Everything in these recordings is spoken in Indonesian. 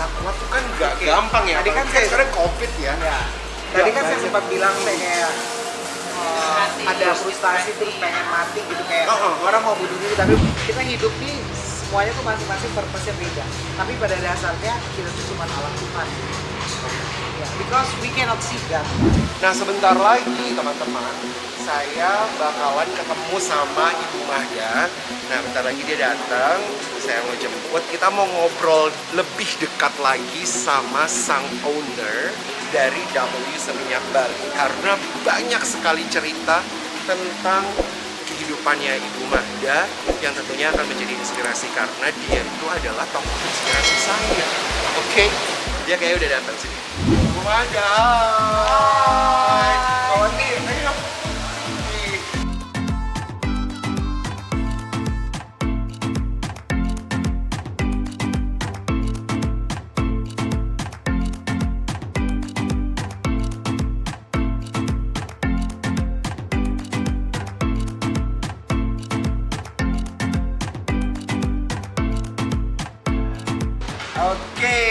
bisa kuat tuh kan nggak gampang ya. Tadi kan sekarang COVID ya. Tadi kan saya sempat bilang saya kayak ada frustasi terus pengen mati gitu kayak orang mau bunuh diri, tapi kita hidup nih semuanya tuh masing-masing purpose-nya beda. Tapi pada dasarnya kita tuh cuma alat Tuhan. Because we cannot see God. Nah sebentar lagi teman-teman, saya bakalan ketemu sama Ibu Mahda. Nah bentar lagi dia datang, saya mau jemput. Kita mau ngobrol lebih dekat lagi sama sang owner dari W Seminyak Bali. Karena banyak sekali cerita tentang kehidupannya Ibu Mahda yang tentunya akan menjadi inspirasi karena dia itu adalah tokoh inspirasi saya. Oke, dia kayaknya udah datang sini. Bu Mahda, hai. Kawan nih, ayo. Oke,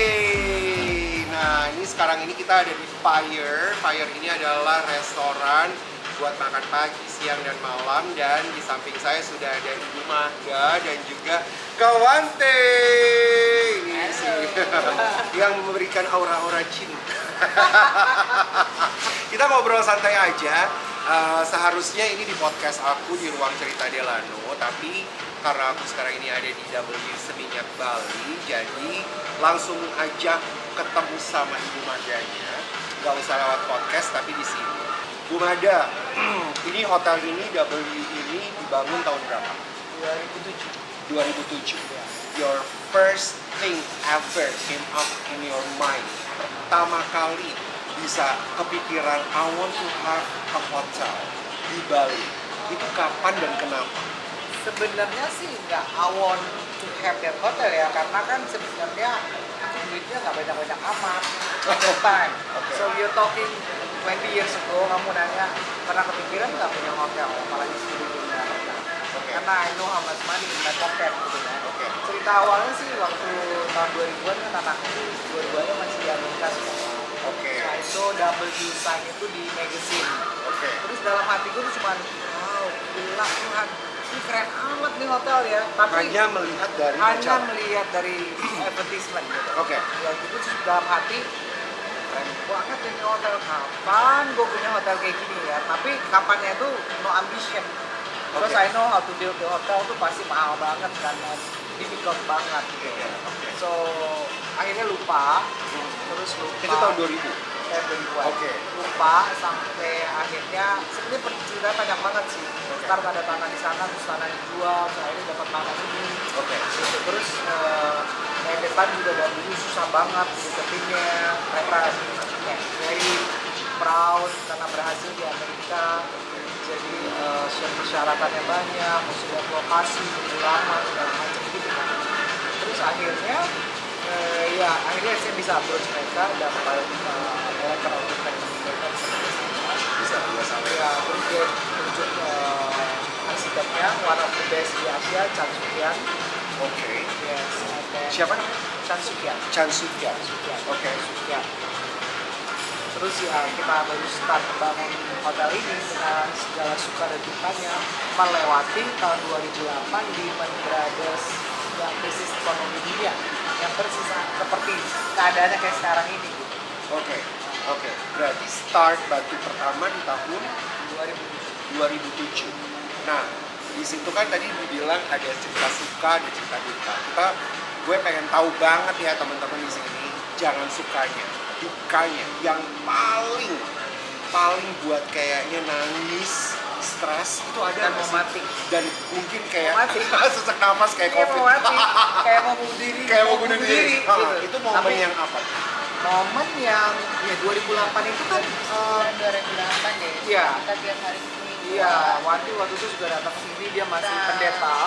nah ini sekarang ini kita ada di Fire. Fire ini adalah restoran buat makan pagi, siang, dan malam. Dan di samping saya sudah ada Ibu Mahda dan juga Kawante. Ini sih yang memberikan aura-aura cinta. Kita ngobrol santai aja. Seharusnya ini di podcast aku di Ruang Cerita Delano, tapi karena aku sekarang ini ada di W Seminyak Bali, jadi langsung aja ketemu sama Ibu Mahdanya. Gak usah lewat podcast, tapi di sini. Bu Mahda, ini hotel ini W ini dibangun tahun berapa? 2007. 2007. Your first thing ever came up in your mind. Pertama kali bisa kepikiran I want to have a hotel di Bali. Itu kapan dan kenapa? Sebenarnya sih nggak I want to have that hotel ya, karena kan sebenarnya aku duitnya nggak banyak-banyak amat at that time. So you're talking 20 years ago, kamu nanya pernah kepikiran nggak punya hotel, apalagi sendiri punya hotel. Karena I know how much money in my pocket gitu kan. Cerita awalnya sih waktu tahun 2000-an kan anakku dua-duanya masih di Amerika sekolah. Nah itu W sign itu di magazine. Terus dalam hatiku tuh cuma wow, gila Tuhan, ini keren amat nih hotel ya. Tapi hanya melihat dari advertisement gitu. Ya itu dalam hati keren banget ini hotel, kapan gue punya hotel kayak gini ya. Tapi kapannya itu no ambition. Terus I know how to build the hotel tuh pasti mahal banget kan, difficult banget gitu. So akhirnya lupa. Terus lupa. Itu tahun 2000? 2000-an. Lupa sampai akhirnya sebenarnya perjalanan panjang banget sih. Start ada tanah di sana, terus tanah dijual, terus akhirnya dapat tanah ini. Terus kayak depan juga dari dulu susah banget deketinnya. Mereka very proud karena berhasil di Amerika. Jadi persyaratannya banyak, mesti lihat lokasi, lama, segala macam gitu kan. Terus akhirnya akhirnya saya bisa approach mereka, dapat letter of intent mereka bisa sama ya. Terus dia tunjuk arsiteknya, one of the best di Asia, Chan Sukian. Yes, siapa namanya? Chan Sukian. Sukian. Terus ya kita baru start bangun hotel ini dengan segala suka dan dukanya, melewati tahun 2008 di Lehman Brothers yang krisis ekonomi dunia yang persis seperti keadaannya kayak sekarang ini gitu. Berarti start batu pertama di tahun 2007. Nah, di situ kan tadi dibilang ada cerita suka, ada cerita duka. Gue pengen tahu banget ya teman-teman di sini, jangan sukanya, dukanya yang paling buat kayaknya nangis, stres itu ada dan mau mati, dan mungkin kayak sesak nafas kayak COVID. Mau mati, kayak mau bunuh diri. Gitu. Itu momen yang apa? Momen yang 2008 itu kan 2008 deh. Iya. Kita tiap hari kesini. Iya, waktu itu juga datang ke sini, dia masih pendeta.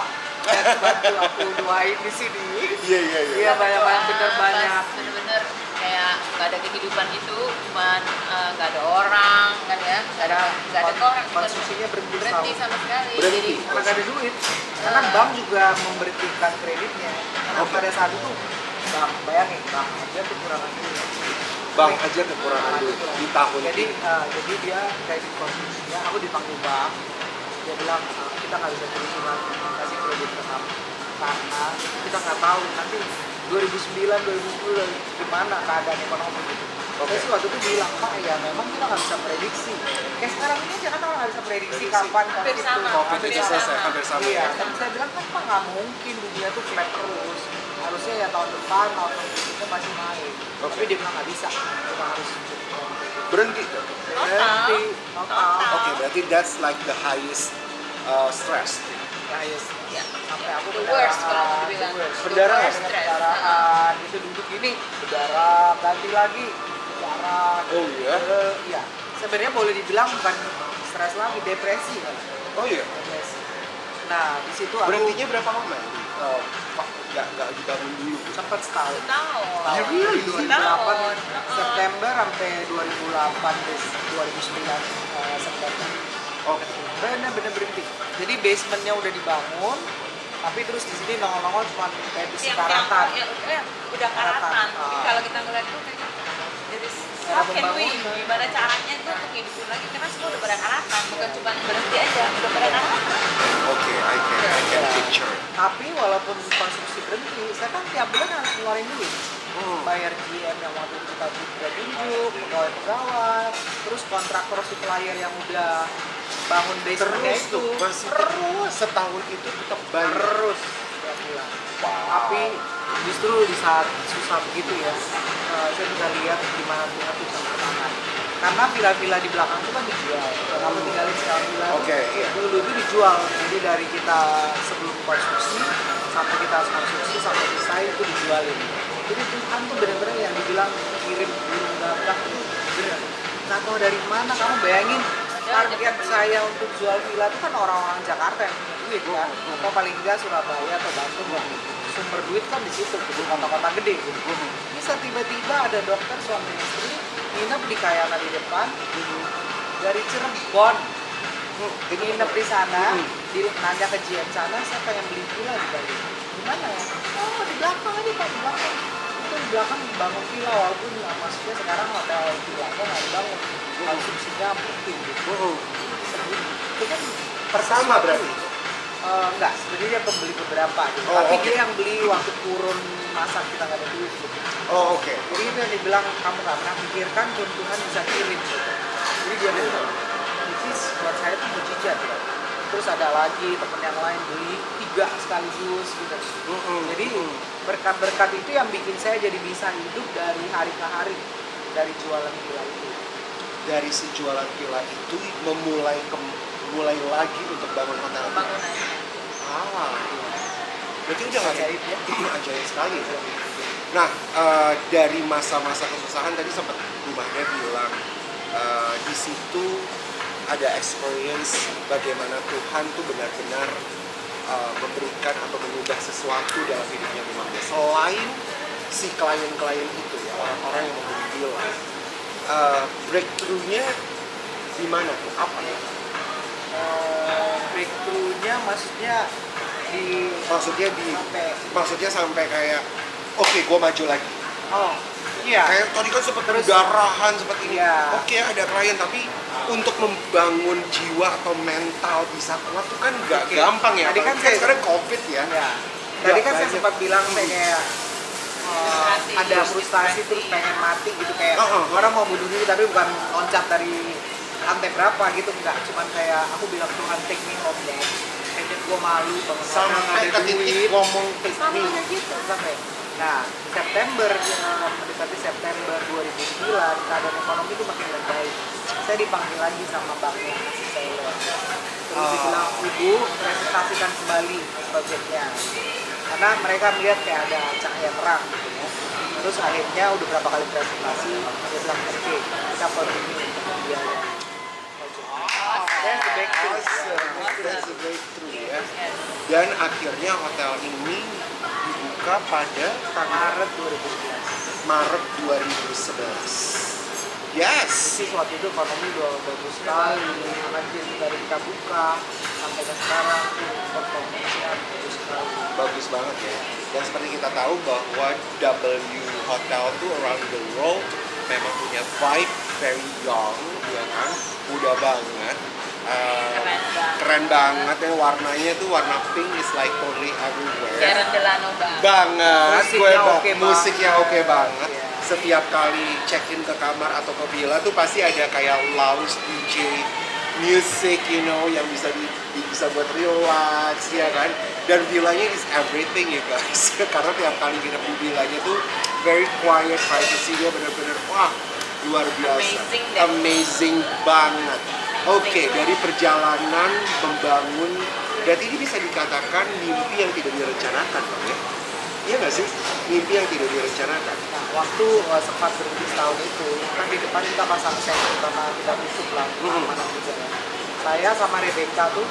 Dan bantu aku doain di sini. Iya, banyak Bener-bener kayak nggak ada kehidupan itu, cuman nggak ada orang kan ya, nggak ada orang. Konstruksinya berhenti sama sekali. Jadi karena nggak ada duit. Karena bank juga memberhentikan kreditnya. Karena pada saat itu Bang, bayangin, Bang aja kekurangan duit. Bang aja kekurangan duit di tahun Jadi, ini. jadi dia kayak di kondisinya, aku dipanggil Bang, dia bilang kita nggak bisa terus kasih kredit ke kamu karena kita nggak tahu nanti 2009, 2010 gimana keadaan ekonomi gitu. Saya sih waktu itu bilang, Pak ya memang kita nggak bisa prediksi. Kayak sekarang ini aja kan orang nggak bisa prediksi kapan Hampir sama. Covid Hampir itu selesai, hampir sama. Iya, tapi saya bilang kan Pak nggak mungkin dunia tuh flat terus. Harusnya ya tahun depan, tahun berikutnya masih naik. Tapi dia bilang nggak bisa, kita harus Berhenti. berhenti. Total. Oke, berarti that's like the highest stress. Highest. Ya. Sampai aku The worst kalau mau dibilang. Berdarah. The worst stress. Pendarahan, itu duduk gini, berdarah, ganti lagi, berdarah. Oh iya? Iya. Sebenarnya boleh dibilang bukan stres lagi, depresi kan. Oh iya. Depresi. Nah, di situ aku Berhentinya berapa lama? Pak, nggak dibangun dulu. sempat setahun. Tahun. Ya, really? 2008 Tahun. September sampai 2008 2009 September. Oh, Bener-bener berhenti. Jadi basementnya udah dibangun, tapi terus di sini nongol-nongol cuma kayak besi Yang karatan. udah karatan. Ah. Kalau kita ngeliat tuh kayak jadi Cara how can we? pembangunan. Gimana caranya itu untuk hidupin lagi karena semua udah pada karatan, bukan cuma berhenti aja, udah pada karatan. oke, I can picture. Tapi walaupun konstruksi berhenti, saya kan tiap bulan harus ngeluarin duit. Bayar GM yang waktu itu kita udah tunjuk, pegawai-pegawai, terus kontraktor supplier yang udah bangun basementnya Terus itu tuh masih terus setahun itu tetap bayar. terus tiap bulan. Wow. Tapi justru di saat susah begitu ya, saya bisa lihat gimana Tuhan bisa bertahan. Karena villa-villa di belakang itu kan dijual. Kamu tinggalin sekarang villa Oke, iya. dulu itu dijual. Jadi dari kita sebelum konstruksi sampai kita konstruksi sampai selesai itu dijualin. Jadi Tuhan tuh benar-benar yang dibilang kirim burung gagak itu benar. Nggak tahu dari mana, kamu bayangin target saya untuk jual villa itu kan orang-orang Jakarta yang punya duit kan, atau paling enggak Surabaya atau Bandung lah. Sumber duit kan di situ, di kota-kota gede. Bisa tiba-tiba ada dokter suami istri nginep di Kayana di depan, dari Cirebon nginep di sana, nanya ke GM sana, saya pengen beli villa di Bali. Gimana ya? Oh di belakang aja Pak, di belakang. Itu di belakang dibangun villa, walaupun maksudnya sekarang hotel villa kan nggak dibangun. Konsumsinya mungkin gitu. Itu kan Pertama berarti. enggak, sebenarnya dia pembeli beberapa gitu. Oh, Tapi oke. dia yang beli waktu turun masa kita nggak ada duit gitu. Oh, oke. Jadi itu yang dibilang kamu nggak pernah pikirkan pun Tuhan bisa kirim gitu. Jadi dia bilang, which is buat saya itu mujizat ya. Terus ada lagi temen yang lain beli 3 sekaligus gitu. Jadi berkat-berkat itu yang bikin saya jadi bisa hidup dari hari ke hari dari jualan villa itu. Dari si jualan villa itu mulai lagi untuk bangun hotel. Pembangunannya. Ah, berarti udah nggak Ajaib ya. Ini ajaib sekali. Ya. Nah, dari masa-masa kesusahan tadi sempat Rumahnya bilang di situ ada experience bagaimana Tuhan tuh benar-benar memberikan atau mengubah sesuatu dalam hidupnya Rumahnya. Selain si klien-klien itu ya, orang-orang yang membeli villa, breakthrough-nya di mana tuh? Apa ya? Breakthrough-nya maksudnya Maksudnya sampai kayak oke, gue maju lagi. oh iya Kayak tadi kan sempat Terus- pendarahan seperti ini. Iya. Oke, ada klien tapi untuk membangun jiwa atau mental bisa kuat tuh kan nggak Oke. gampang ya. Tadi kan Apalagi saya- sekarang COVID ya. ya tadi kan saya banyak. sempat bilang saya kayak Frustrasi, ada frustasi depresi. terus pengen mati gitu kayak Oh. orang mau bunuh diri tapi bukan loncat dari lantai berapa gitu, enggak, cuman kayak aku bilang Tuhan take me home deh, kayaknya gue malu banget Sampai ke titik ngomong take sama me. kayak gitu sampai. Nah, September mendekati September 2009 keadaan ekonomi itu makin membaik. Saya dipanggil lagi sama banknya ngasih saya loan. Terus dibilang, Ibu presentasikan kembali proyeknya. Karena mereka melihat kayak ada cahaya terang gitu ya. Terus akhirnya udah berapa kali presentasi, dia bilang oke, kita continue kemudian. That's the breakthrough. That's the breakthrough ya. Yes. Dan akhirnya hotel ini dibuka pada tanggal Maret 2011. Maret 2011. Yes. Jadi waktu itu ekonomi udah bagus sekali, anjir dari kita buka sampai ke sekarang tuh performanya bagus sekali. Bagus banget ya. Dan seperti kita tahu bahwa W Hotel tuh around the world memang punya vibe very young, ya kan, muda banget. Keren banget ya, warnanya tuh warna pink is like totally everywhere. Jaran Delano Banget, Musiknya oke musiknya banget. oke banget. Iya. Setiap kali check in ke kamar atau ke villa tuh pasti ada kayak lounge DJ music, you know, yang bisa buat relax, ya kan. Dan villanya is everything ya guys. Karena tiap kali nginep di villanya tuh very quiet, privacy-nya bener-bener wah luar biasa, Amazing deh. amazing banget. Oke, dari perjalanan membangun, berarti ini bisa dikatakan mimpi yang tidak direncanakan, Bang ya? Iya nggak sih? Mimpi yang tidak direncanakan. Nah, waktu sempat berhenti setahun itu, kan di depan kita pasang set karena kita tutup lah, keamanan juga ya. Saya sama Rebecca tuh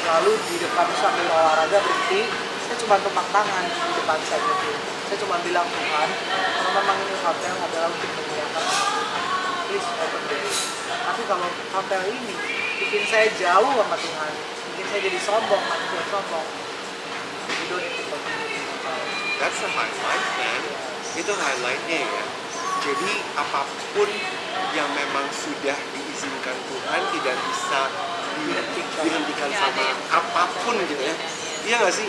lalu di depan sambil olahraga berhenti, saya cuma tumpang tangan di depan set itu. Saya cuma bilang, Tuhan, kalau memang ini hotel adalah untuk memuliakan nama Tuhan, please open the door. Tapi kalau hotel ini bikin saya jauh sama Tuhan, bikin saya jadi sombong, manusia sombong, you don't need to continue. That's the highlight, man. Itu highlightnya ya. Jadi apapun yang memang sudah diizinkan Tuhan tidak bisa dihentikan sama apapun gitu ya. Iya nggak sih?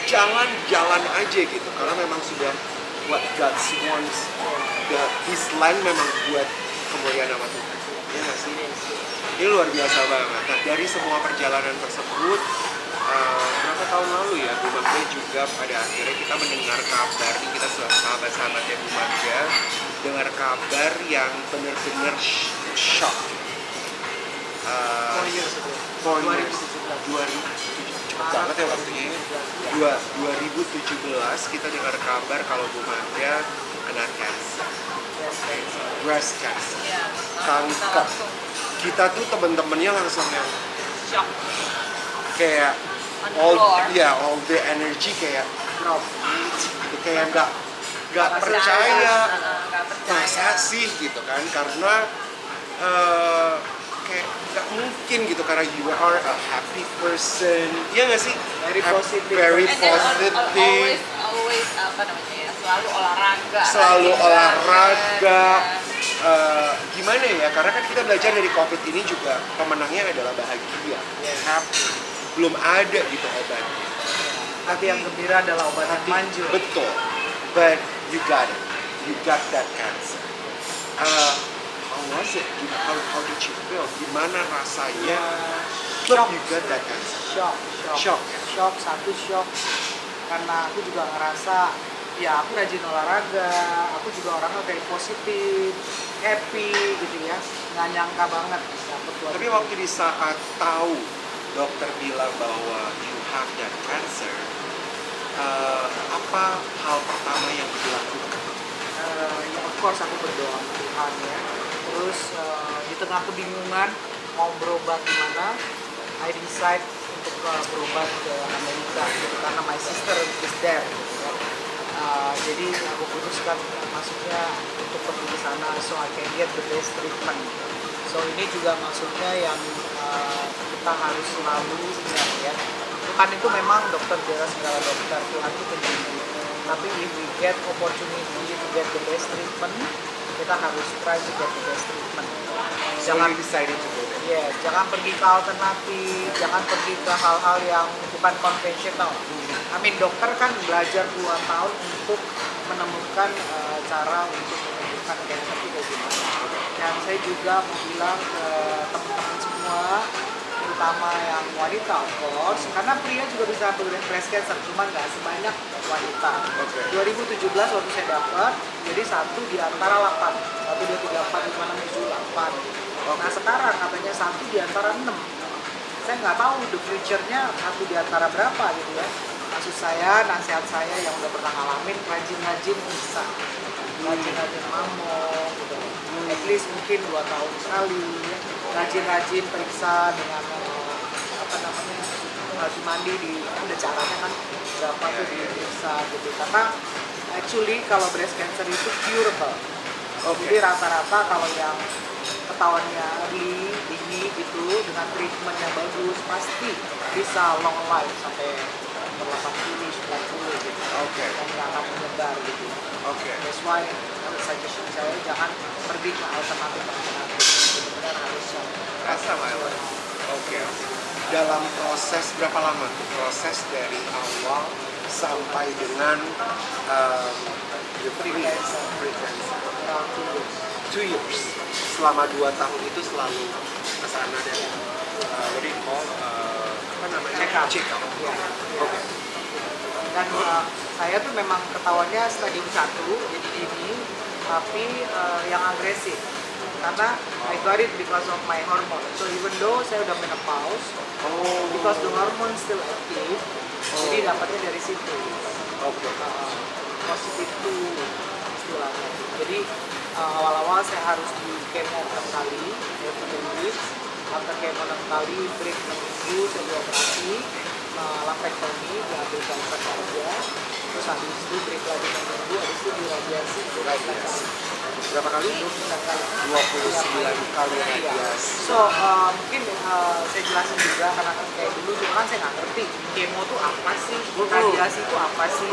Jalan aja gitu. Karena memang sudah what God wants. This land memang buat kemuliaan nama Tuhan. Iya nggak sih? Ini luar biasa banget. Nah, dari semua perjalanan tersebut, berapa tahun lalu ya, Bu Magda juga pada akhirnya kita mendengar kabar, ini kita sahabat-sahabatnya Bu Magda, dengar kabar yang benar-benar shock. 4 years ago. 2017 cepet banget ya waktunya. 2017 kita dengar kabar kalau Bu Magda kena cancer, breast cancer, Ya, kanker. Kita tuh temen-temennya langsung yang shock. kayak On the floor. all the energy kayak Drop. gitu, kayak nggak Nggak percaya nggak percaya. masa sih gitu kan, karena kayak nggak mungkin gitu, karena you are a happy person, ya nggak sih? Very positive. Very And then positive. always apa namanya ya, selalu olahraga. Selalu rajin olahraga. banget, Gimana ya, karena kan kita belajar dari COVID ini juga pemenangnya adalah bahagia, happy. Belum ada gitu obatnya. Tapi yang gembira adalah obat yang manjur. Betul, but you got it, you got that cancer. How was it? How did you feel? Gimana rasanya? Look, you got that cancer. Shock. Shock. Satu shock. Karena aku juga ngerasa, ya aku rajin olahraga, aku juga orangnya very positif, happy gitu ya. Nggak nyangka banget dapet Tapi waktu di saat tahu dokter bilang bahwa you have that cancer, apa hal pertama yang dilakukan? ya of course aku berdoa sama Tuhan ya. Terus di tengah kebingungan mau berobat di mana, I decide untuk berobat ke Amerika gitu, karena my sister is there gitu ya. Jadi aku putuskan maksudnya untuk pergi ke sana so I can get the best treatment. So ini juga maksudnya yang kita harus selalu ingat ya. Tuhan itu memang dokter biasa, segala dokter, Tuhan itu penyembuh. Tapi if we get opportunity to get the best treatment, kita harus try to get the best treatment. Jangan So you decided to go there. yes, jangan pergi ke alternatif, jangan pergi ke hal-hal yang bukan konvensional. I mean, dokter kan belajar puluhan tahun untuk menemukan cara untuk menyembuhkan cancer itu kayak gimana. Dan saya juga mau bilang ke teman-teman semua, terutama yang wanita of course, karena pria juga bisa breast cancer, cuma nggak sebanyak wanita. Oke. 2017 waktu saya dapat, jadi 1 di antara 8, 1, 2, 3, 4, 5, 6, 7, 8. Nah sekarang katanya 1 di antara 6. Saya nggak tahu the future-nya 1 di antara berapa gitu ya. Maksud saya, nasihat saya yang udah pernah ngalamin, rajin-rajin bisa, rajin-rajin mammo gitu. At least mungkin 2 tahun sekali, rajin-rajin periksa dengan apa namanya, mandi di, ada caranya kan berapa tuh diperiksa gitu. Karena actually kalau breast cancer itu curable. Oke. Jadi rata-rata kalau yang ketahuannya early, dini gitu dengan treatment yang bagus pasti bisa long life sampai umur 80, 90 gitu. Oke. Dan nggak akan menyebar gitu. Oke. That's why suggestion saya jangan pergi ke alternatif. Benar-benar harus yang Rasa Milo. Oke. Dalam proses berapa lama tuh? Proses dari awal sampai dengan the Pre-cancer. pre-cancer. around 2 years. 2 years. Selama 2 tahun itu selalu ke sana dan what do you call, apa namanya? Check up. Check up. Iya. Oke. Dan saya tuh memang ketahuannya stadium 1, jadi dini, tapi yang agresif. Karena I got it because of my hormone. So even though saya udah menopause, because the hormone still active, jadi dapatnya dari situ. Oke. Positif tuh istilahnya. Jadi awal-awal saya harus di kemo 6 kali, every 3 weeks. After kemo 6 kali, break 6 minggu, saya dioperasi, lumpectomy, diambil kanker aja. Terus habis itu break lagi 6 minggu, habis itu diradiasi. Berapa kali? 29 kali. 29 kali radiasi. So, mungkin saya jelasin juga karena kan kayak dulu cuma kan saya nggak ngerti kemo itu apa sih, radiasi itu apa sih.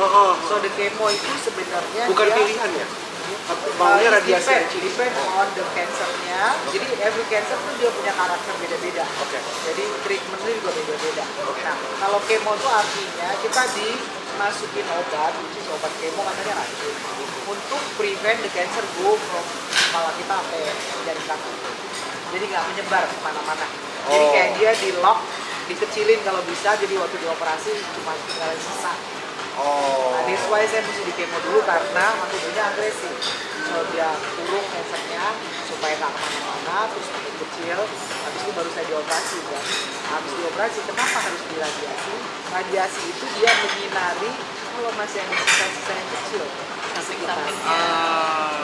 So, the kemo itu sebenarnya Bukan dia, pilihan ya? Maunya radiasi aja. depend on the cancernya. Jadi every cancer tuh dia punya karakter beda-beda. Oke. Jadi treatmentnya juga beda-beda. Oke. Nah, kalau kemo itu artinya kita dimasukin obat, which is obat kemo katanya racun, untuk prevent the cancer go from kepala kita sampai jadi kanker. Jadi nggak menyebar kemana-mana. Jadi kayak dia di lock, dikecilin kalau bisa. Jadi waktu dioperasi cuma tinggal sisa. Nah, that's why saya mesti di kemo dulu karena maksudnya agresif. So dia kurung cancernya supaya nggak kemana-mana, terus makin kecil. Habis itu baru saya dioperasi kan. Habis dioperasi, kenapa harus diradiasi? Radiasi itu dia menyinari kalau masih yang sisa-sisa yang kecil. Samping-sampingnya.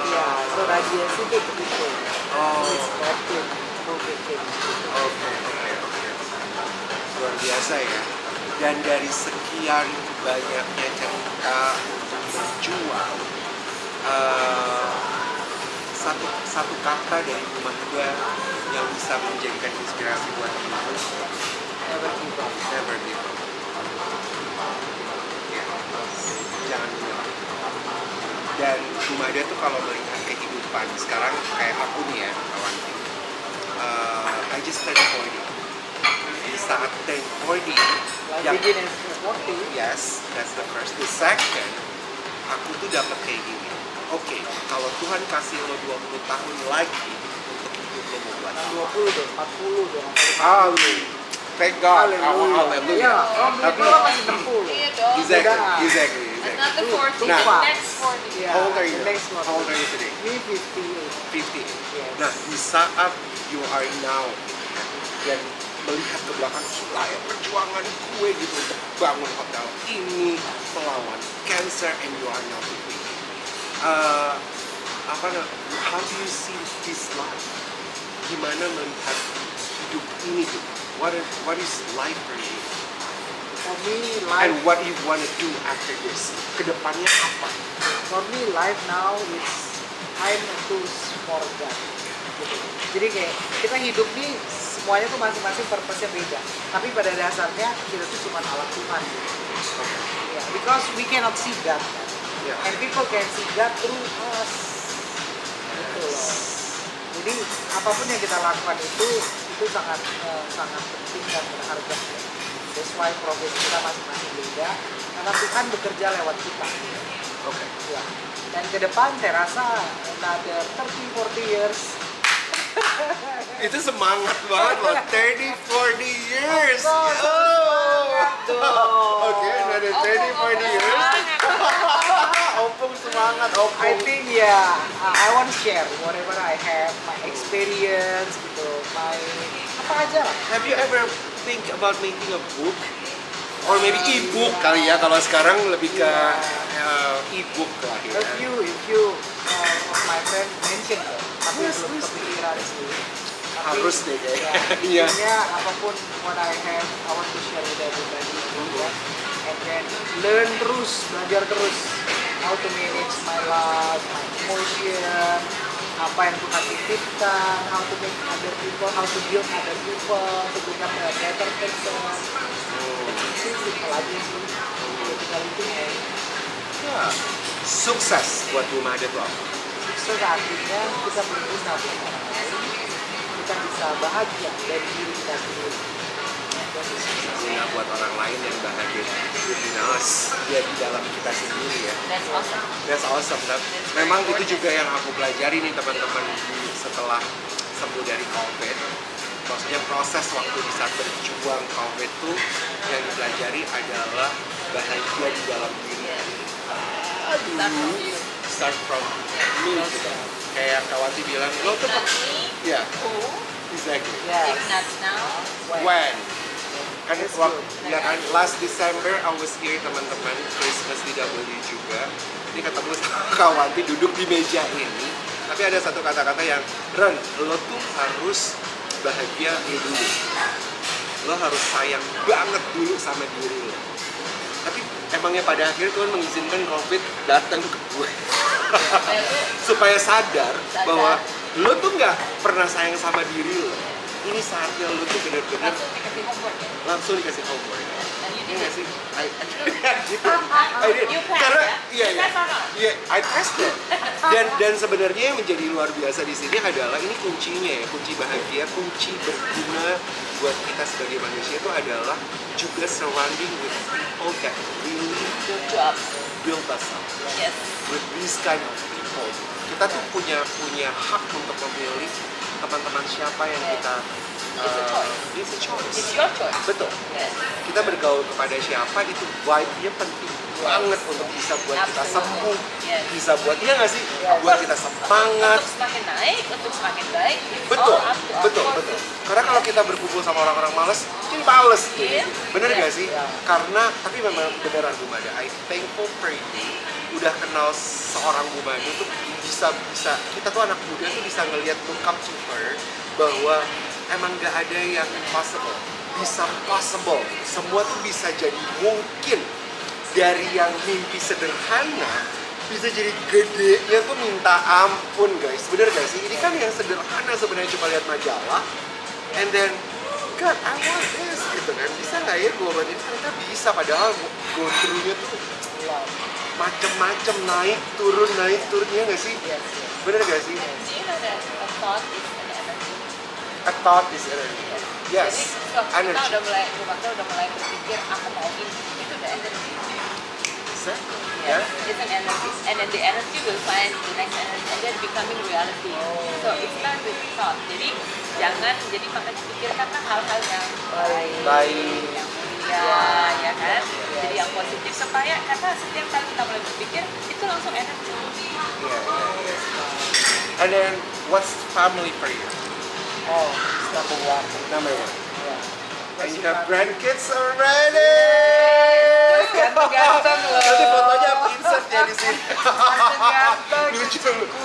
Iya, so radiasi itu begitu. Oh. It's working, moving things. Oke. Luar biasa ya. Dan dari sekian banyaknya cerita untuk berjuang, satu kata dari rumah gue yang bisa menjadikan inspirasi buat teman-teman. Never give up. Never give up. Ya, jangan menyerah. Dan Rumada tuh kalau melihat kehidupan sekarang kayak aku nih ya, kawan. I just turned 40. Di saat turn 40, Like begin as 40. yes, that's the first. The second, aku tuh dapat kayak gini. Oke, kalau Tuhan kasih lo 20 tahun lagi untuk hidup lo mau buat apa? 20 dong, 40 dong. Thank God. Haleluya. Iya, om Tapi- itu masih 60. Iya dong. Exactly. It's not the 40, Nah. the next 40. Iya, How old are you? the next one. How old are you today? Me 58. 50. Yes. Nah, di saat you are now dan melihat ke belakang, gila ya perjuangan gue gitu untuk bangun hotel ini melawan cancer and you are now 50. How do you see this life? Gimana melihat hidup ini gitu? What is life for you? For me, And life. what you want to do after this? Kedepannya apa? For me, life now is I'm a tools for God. Gitu. Jadi kayak kita hidup nih semuanya tuh masing-masing purpose-nya beda. Tapi pada dasarnya kita tuh cuma alat Tuhan. Gitu. Yeah, because we cannot see God. Yeah. And people can see God through us. Gitu loh. Jadi apapun yang kita lakukan itu sangat sangat penting dan berharga. That's why profesi kita masing-masing beda. Karena Tuhan bekerja lewat kita. Oke. Ya. Dan ke depan saya rasa another 30-40 years. Itu semangat banget loh, 30-40 years. Oh, semangat dong. Oke, another 30-40 years. Opung semangat, opung. I think I want to share whatever I have, my experience gitu, my apa aja lah. Have you ever think about making a book? Or maybe e-book kali ya, kalau sekarang lebih ke e-book lah ya. If you of my friend mention, tapi Yes, belum please. kepikiran sih. Tapi, Harus deh kayaknya. Ya, Iya. intinya apapun what I have, I want to share with everybody. Ya. And then learn terus, belajar terus how to manage my life, my emotion, apa yang Tuhan titipkan, how to make other people, how to build other people, to become a better person. Itu simple aja sih. Tinggal itu Ya. Sukses buat Bu Mahda tuh apa? sukses artinya kita berguna buat orang lain, kita bisa bahagia dari diri kita sendiri. Guna buat orang lain yang bahagia within us, ya di dalam kita sendiri ya. That's awesome. That's awesome. Dan memang itu juga yang aku pelajari nih teman-teman setelah sembuh dari COVID. Maksudnya proses waktu di saat berjuang COVID tuh yang dipelajari adalah bahagia di dalam diri. Start from you. Start from me gitu. Kayak Kawati bilang, lo tuh Not me. ya, Who? exactly. Yes. If not now, When? Kan That's waktu, good. ya kan, last December I was here teman-teman, Christmas di W juga. Ini ketemu sama Kawati duduk di meja ini. Tapi ada satu kata-kata yang, Ren, lo tuh harus bahagia dulu. Lo harus sayang banget dulu sama diri lo. Tapi emangnya pada akhirnya Tuhan mengizinkan COVID datang ke gue. Supaya sadar bahwa lo tuh nggak pernah sayang sama diri lo. Ini saatnya lo tuh bener-bener langsung dikasih homework. langsung dikasih homework. And you Iya did nggak it. sih? Gitu. I did. You passed, Karena ya? iya You ya. passed or not? Iya, I passed it. Dan sebenarnya yang menjadi luar biasa di sini adalah ini kuncinya ya, kunci bahagia, kunci berguna buat kita sebagai manusia itu adalah juga surrounding with people that really Good job. build us up. Yes. With these kind of people. Kita tuh punya hak untuk memilih teman-teman siapa yang kita It's a choice. It's a choice. It's your choice. Betul. Yes. Kita bergaul kepada siapa itu vibe-nya penting banget untuk bisa buat kita Absolutely. sembuh, Yes. bisa buat iya nggak sih, buat kita semangat. Untuk semakin naik, untuk semakin baik, it's Betul, all up to us. betul. Karena kalau kita berkumpul sama orang-orang malas, jadi males. Iya. Bener Iya. nggak sih? Karena tapi memang beneran Bu Mada, I thankful for you. Udah kenal seorang Bu Mada tuh bisa kita tuh anak muda tuh bisa ngelihat look up to her bahwa emang nggak ada yang impossible, bisa possible, semua tuh bisa jadi mungkin. Dari yang mimpi sederhana bisa jadi gedenya tuh minta ampun guys, bener gak sih? Ini kan yang sederhana sebenarnya cuma lihat majalah and then God I want this gitu kan, bisa nggak ya gue buat ini? Ternyata bisa, padahal go through-nya tuh macem-macem, naik turunnya nggak sih? Yes, yes. Bener gak sih? Do you know that a thought is an energy? A thought is energy. Yes, Jadi so, kita energy. udah mulai, kita udah mulai berpikir aku mau ini, itu udah energi. Exactly. Yeah. Yeah. It's an energy, and then the energy will find the next energy, and then becoming reality. So it starts with thought. Jadi jangan, jadi makanya pikirkanlah hal-hal yang Baik. yang mulia, ya kan? Jadi yang positif supaya karena setiap kali kita mulai berpikir itu langsung energi. Yeah. And then what's family for you? Oh, it's number one. Number one. Yeah. And you have grandkids already. Ganteng loh. Nanti fotonya aku insert ya di sini. Ganteng. Lucu,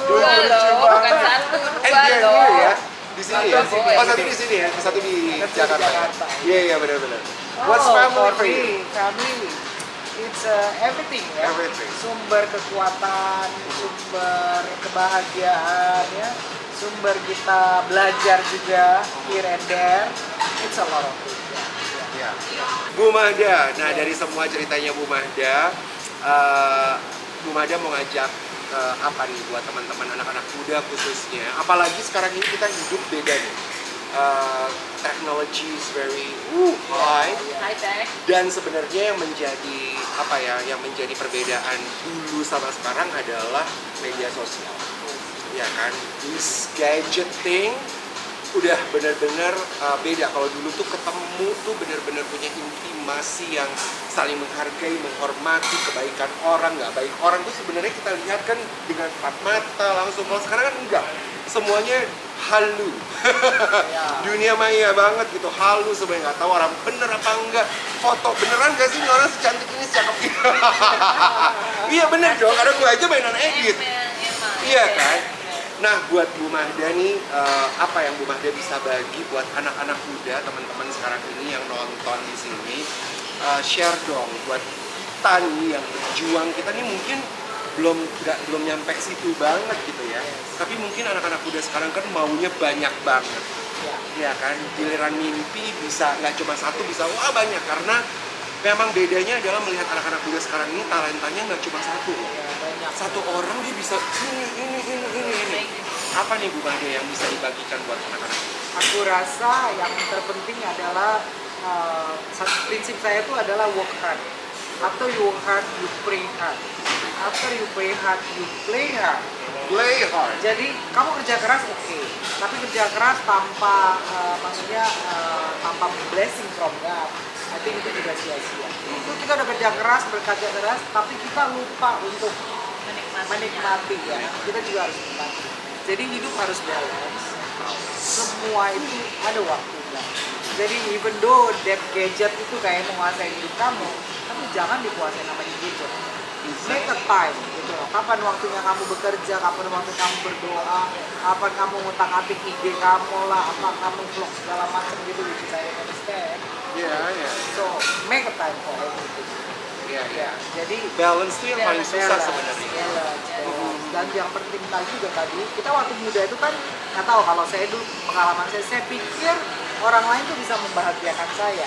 Dua loh, bukan satu, And dua they're loh. here ya. Di sini ya. Satu di Oh, satu di sini ya, satu di Satu di Jakarta. Jakarta. Iya, benar-benar. What's Oh, family for for me, you? family. It's everything ya. Everything. Sumber kekuatan, sumber kebahagiaan ya. Sumber kita belajar juga here and there. It's a lot of things. Ya. Bu Mahda, nah dari semua ceritanya Bu Mahda, Bu Mahda mau ngajak apa nih buat teman-teman anak-anak muda khususnya, apalagi sekarang ini kita hidup beda nih, technology is very high, High tech. dan sebenarnya yang menjadi apa ya, yang menjadi perbedaan dulu sama sekarang adalah media sosial, ya kan, this gadget thing udah benar-benar beda. Kalau dulu tuh ketemu tuh benar-benar punya intimasi yang saling menghargai, menghormati kebaikan orang, nggak baik orang tuh sebenarnya kita lihat kan dengan empat mata langsung. Kalau sekarang kan enggak, semuanya halu. Dunia maya banget gitu, halu, sebenarnya nggak tahu orang bener apa enggak. Foto beneran gak sih ini orang secantik ini, secakep ini? Iya bener dong, karena gue aja mainan edit. Emang. Iya kan? Nah, buat Bu Mahda nih, apa yang Bu Mahda bisa bagi buat anak-anak muda, teman-teman sekarang ini yang nonton di sini, share dong buat kita nih yang berjuang. Kita nih mungkin belum nyampe situ banget gitu ya. Tapi mungkin anak-anak muda sekarang kan maunya banyak banget. Ya kan, giliran mimpi bisa nggak cuma satu, bisa wah banyak, karena memang bedanya adalah melihat anak-anak muda sekarang ini talentanya nggak cuma satu. Satu orang dia bisa ini. Apa nih Bu Made yang bisa dibagikan buat anak-anak? Aku rasa yang terpenting adalah prinsip saya itu adalah work hard. After you work hard, you pray hard. After you pray hard, you play hard. Play hard. Jadi kamu kerja keras oke, tapi kerja keras tanpa tanpa blessing from God, I think itu juga sia-sia. Itu kita udah kerja keras, berkerja keras, tapi kita lupa untuk menikmati ya. Kita juga harus menikmati. Jadi hidup harus balance. Semua itu ada waktunya. Jadi even though that gadget itu kayak menguasai hidup kamu, tapi jangan dikuasai namanya gadget. Make a time gitu loh. Kapan waktunya kamu bekerja, kapan waktunya kamu berdoa, kapan kamu ngutak-atik ide kamu lah, apa kamu vlog segala macam gitu, which is I understand. So make a time for everything. Jadi Balance itu yang paling susah balance, sebenarnya. balance. Dan yang penting lagi juga tadi, kita waktu muda itu kan nggak tahu, kalau saya dulu pengalaman saya pikir orang lain tuh bisa membahagiakan saya,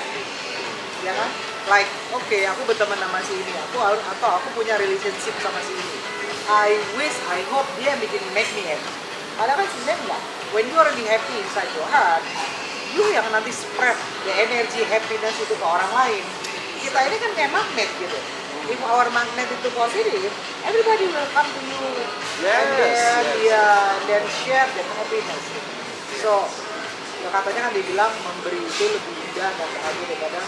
ya kan? Like, oke, aku berteman sama si ini, atau aku punya relationship sama si ini. I hope dia bikin make me happy. Padahal kan sebenarnya enggak. When you already happy inside your heart, you yang nanti spread the energy happiness itu ke orang lain. Kita ini kan kayak magnet gitu. If our magnet itu positif, everybody will come to you. And then share that happiness. So, katanya kan dibilang memberi itu lebih indah dan bahagia daripada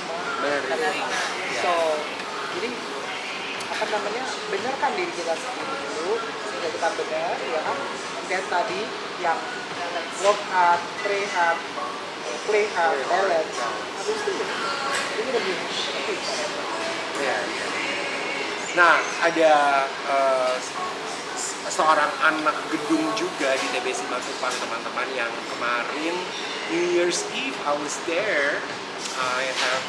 menerima. So, jadi apa namanya, benarkan diri kita sendiri dulu sehingga kita benar, ya kan? Dan tadi yang work hard, pray hard, play hard, balance, habis itu ini lebih Ya. Nah, ada seorang anak gedung juga di TBC Matupang, teman-teman, yang kemarin New Year's Eve I was there. I have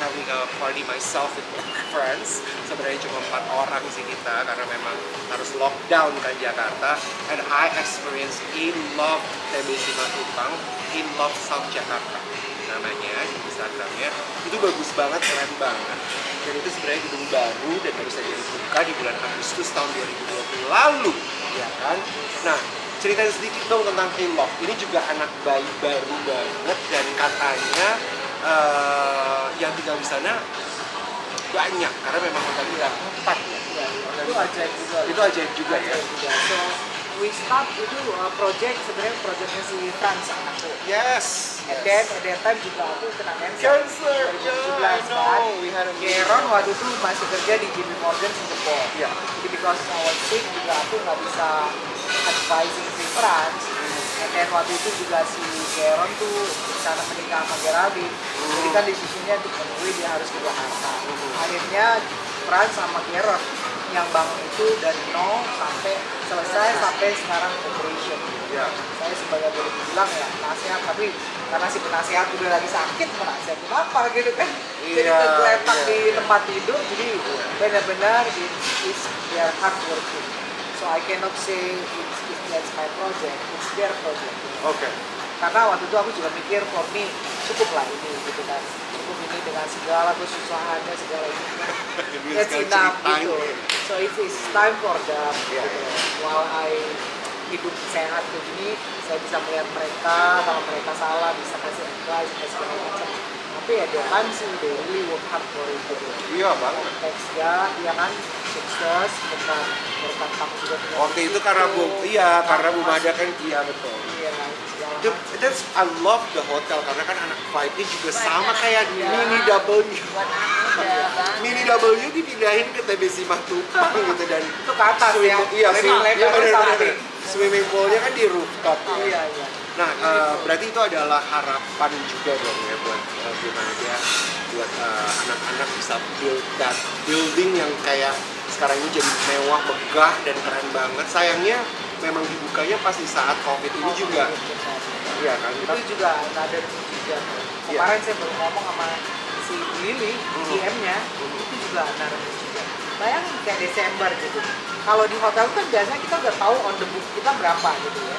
having a party myself with my friends. Sebenarnya cuma 4 orang sih kita, karena memang harus lockdown kan Jakarta. And I experienced in love TBC Matupang, in love South Jakarta namanya di Instagramnya. Itu bagus banget, keren banget. Dan itu sebenarnya gedung baru dan baru saja dibuka di bulan Agustus tahun 2020 lalu, ya kan? Nah, ceritain sedikit dong tentang In-Love. Ini juga anak bayi baru banget, dan katanya yang tinggal di sana banyak, karena memang hotelnya udah 4 ya. Itu ajaib juga. Itu ajaib juga ya. So, we start itu sebenarnya projectnya si Frans anakku. Yes. And then at that time juga aku kena Cancer. 2017 Yeah, I know. kan. We had a Geron waktu itu masih kerja di JP Morgan Singapore. Yeah. Jadi because I was sick juga aku nggak bisa advising si Frans. And then waktu itu juga si Geron tuh rencana menikah sama Geraldine. Jadi kan decisionnya untuk menemui dia harus ke Jakarta. Akhirnya Frans sama Geron yang bangun itu dari nol sampai selesai sampai sekarang operation. Ya. Saya sebagai boleh dibilang ya nasihat, tapi karena si penasehat udah lagi sakit, menasihat apa gitu kan. Jadi tergeletak di tempat tidur, jadi benar-benar they are hard working. So I cannot say it's my project, it's their project. Oke. Karena waktu itu aku juga mikir, for me cukup lah ini gitu kan, cukup ini dengan segala kesusahannya, segala itu. That's enough gitu. So it's time for them. Gitu. While I hidup sehat kayak gini, saya bisa melihat mereka, kalau mereka salah bisa kasih advice, kasih segala macam. Tapi ya dia kan sih, they really work hard for it gitu. Iya banget. Thanks ya, dia kan sukses, berkat kamu juga punya Waktu itu karena karena Bu Mada kan, iya betul. Iya, segala That's I love the hotel, karena kan anak vibe-nya juga sama Banyak, kayak ya. Mini W. Buat anak muda banget. Mini W dipindahin ke TBC Matupang gitu, dan itu ke atas ya. Iya, Lebar-lebar benar. Swimming poolnya kan di rooftop. Iya. Nah, berarti itu adalah harapan juga dong ya buat gimana dia, buat anak-anak bisa build that building yang kayak sekarang ini jadi mewah, megah, dan keren banget. Sayangnya memang dibukanya pas di saat COVID ini juga. Iya kan? Itu juga ada juga. Kemarin saya baru ngomong sama si Lily, GM-nya, itu juga ada juga. bayangin kayak Desember gitu. Kalau di hotel kan biasanya kita udah tahu on the book kita berapa gitu ya.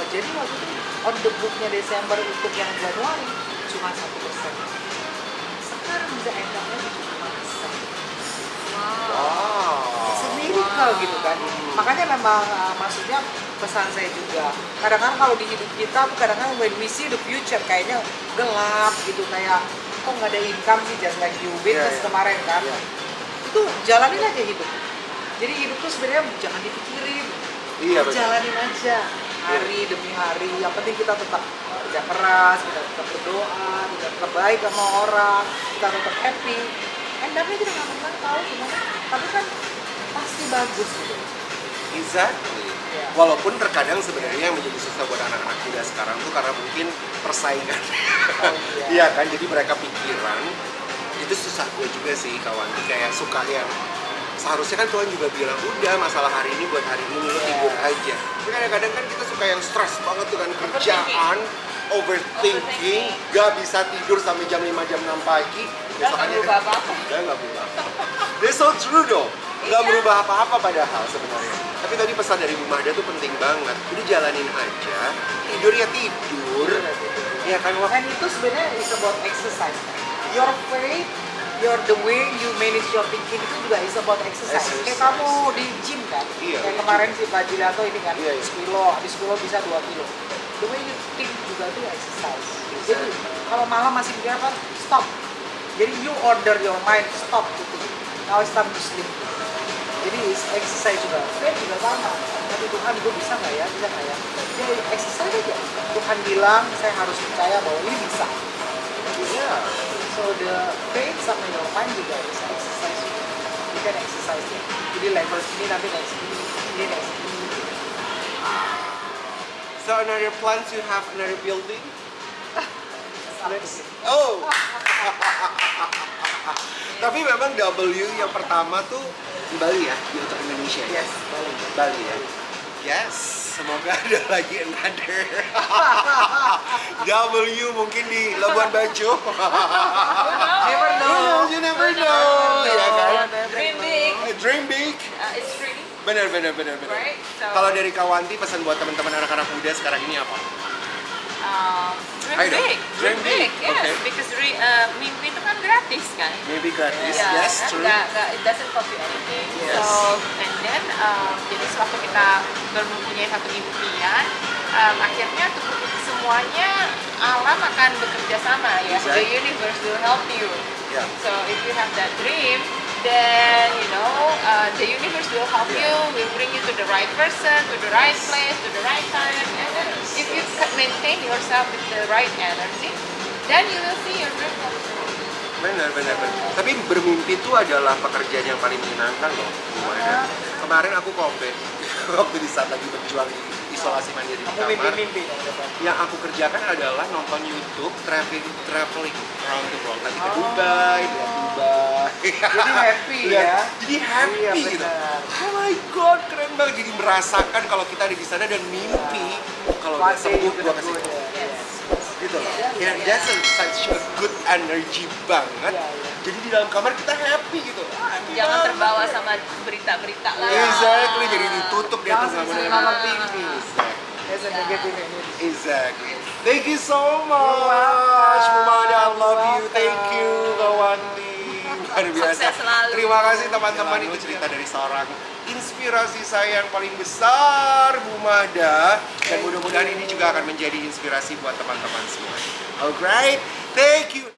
Jadi waktu itu on the booknya Desember untuk yang Januari cuma 1%. Sekarang bisa endangnya di 5%. Wow. It's a miracle gitu kan. Makanya memang maksudnya pesan saya juga. Kadang-kadang kalau di hidup kita tuh kadang-kadang when we see the future kayaknya gelap gitu, kayak kok nggak ada income sih, just like you witness kemarin kan. Itu jalanin aja hidup. Jadi hidup tuh sebenarnya jangan dipikirin. Iya, betul. Jalanin aja hari demi hari. Yang penting kita tetap kerja keras, kita tetap berdoa, kita tetap baik sama orang, kita tetap happy. Endapnya kita nggak pernah tahu gimana, tapi kan pasti bagus gitu. Exactly. Iya. Walaupun terkadang sebenarnya yang menjadi susah buat anak-anak muda sekarang tuh karena mungkin persaingan. Oh, Iya kan, jadi mereka pikiran itu susah gue juga sih kawan. Kayak suka yang seharusnya kan Tuhan juga bilang udah masalah hari ini buat hari ini, lo tidur aja. Tapi kadang-kadang kan kita suka yang stres banget tuh kan, kerjaan, overthinking, gak bisa tidur sampai jam 5 jam 6 pagi. Nggak berubah apa-apa. Nggak berubah. That's so true dong. Nggak Iya. berubah apa-apa padahal sebenarnya. Tapi tadi pesan dari Bu Mahda tuh penting banget. Udah jalanin aja, tidur ya tidur. Ya kan, wah. And itu sebenarnya is about exercise. Your faith, the way you manage your thinking itu juga is about exercise. Kayak kamu di gym kan, Iya, kayak di kemarin si Pak Jidato ini kan, Iya, iya. 10 kilo, habis 10 bisa 2 kilo. The way you think juga itu exercise. Jadi kalau malam masih mikir apa, stop. Jadi you order your mind, stop gitu. Now it's time to sleep. Jadi exercise juga, faith juga sama. Tapi Tuhan, gue bisa nggak ya, bisa nggak ya? Jadi exercise aja. Tuhan bilang, saya harus percaya bahwa ini bisa. Iya. So the faith sama your mind juga is exercise juga. You can exercise ya. Jadi level sini nanti naik sini, ini naik sini. So another plans you have another building? Let's Oh. Tapi memang W yang pertama tuh di Bali ya, di untuk Indonesia ya. yes, balik. Bali ya. Yes, semoga ada lagi another W mungkin di Labuan Bajo. Never know. You never know, ya kan? Dream big. Dream big. It's free, Benar. right? So, Kalau dari Kawanti pesan buat teman-teman anak-anak muda sekarang ini apa? dream big, Dream big, yes. okay. Because mimpi itu kan gratis kan. Maybe gratis, Ya, yes, kan? true. It doesn't cost you anything. Yes. So, and then, jadi sewaktu kita mempunyai satu impian, akhirnya untuk semuanya alam akan bekerja sama ya. Exactly. The universe will help you. Yeah. So if you have that dream, then the universe will help Yeah. you, will bring you to the right person, to the right place, to the right time. And then if you maintain yourself with the right energy, then you will see your dream come true. Benar. Tapi bermimpi itu adalah pekerjaan yang paling menyenangkan loh, Bu Mahda. Kemarin aku komplain waktu di saat lagi berjuang di isolasi mandiri di Kamu kamar. mimpi-mimpi. Yang aku kerjakan adalah nonton YouTube traveling around the world. Nanti ke Dubai, lihat Dubai. Jadi happy ya. Jadi happy Iya, gitu. benar. Oh my god, keren banget. Jadi merasakan kalau kita ada di sana dan mimpi kalau udah One day sembuh you gua gonna kasih. go there. Yes. Gitu loh. Iya, Yeah, that's such a good energy banget. Iya, iya. Jadi di dalam kamar kita happy gitu. Happy Jangan banget. terbawa sama berita-berita lah. Exactly, jadi ditutup dia tuh Jangan nggak boleh nonton nonton TV. There's a Yeah. negative energy. Exactly. Thank you so much, Bu Mahda. I love you. Thank you, Kawanti. Luar biasa. Sukses selalu. Terima kasih teman-teman. Itu cerita dari seorang inspirasi saya yang paling besar, Bu Mahda. Dan mudah-mudahan ini juga akan menjadi inspirasi buat teman-teman semua. Alright, thank you.